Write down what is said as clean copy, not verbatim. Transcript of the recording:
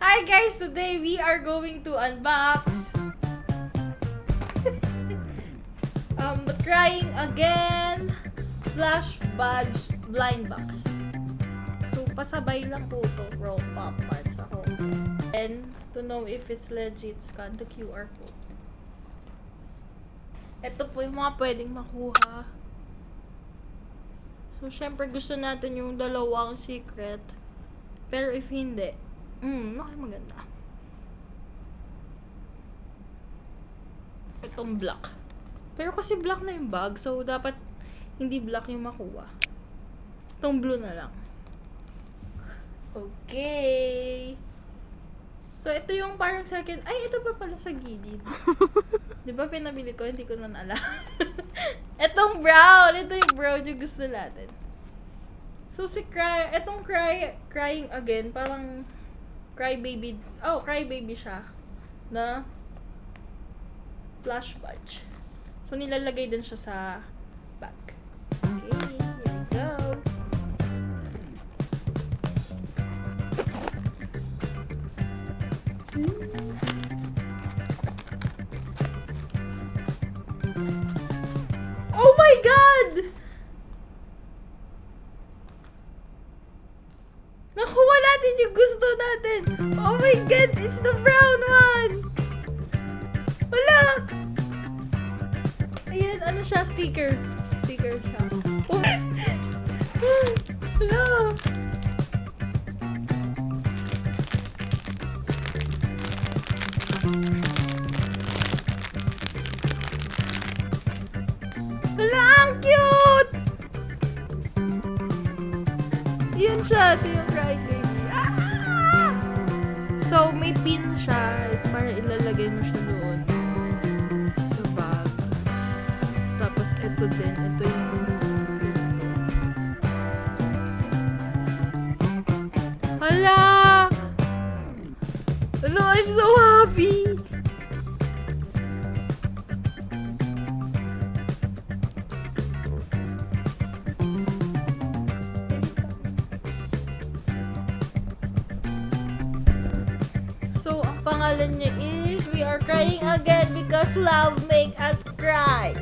Hi guys, today we are going to unbox Crying Again Plush Badge Blindbox. So pasabay lang po to from popmart sa home. And to know if it's legit, scan the QR code. Ito po yung mga pwedeng makuha. So syempre gusto natin yung dalawang secret. Pero if hindi, okay, maganda. Itong black. Pero kasi black na yung bag, so dapat hindi black yung makuha. Itong blue na lang. Okay. So ito yung parang second. Ay, ito pa pala sa gilid. Di ba pinabili ko? Hindi ko na alam. Itong brown. Ito yung brown yung gusto natin. So si Crying Again, parang CRYBABY. Oh, CRYBABY siya. Na Plush badge. So nilalagay din siya sa bag. Okay, here we go. Oh my God! Nakuha natin yung gusto natin. Oh my God, it's the brown one. Wala! Ayan, ano siya? Sticker. Sticker siya. Oh. Wala! Wala, ang cute! Yan siya. Ito yung CRYBABY. Ah! So, may pin siya. Para ilalagay mo siya doon. Sa bag. Tapos, ito din. Ito yung pinto. Hala! Hello, I'm so happy! So, ang pangalan niya is We Are Crying Again Because Love Make Us Cry.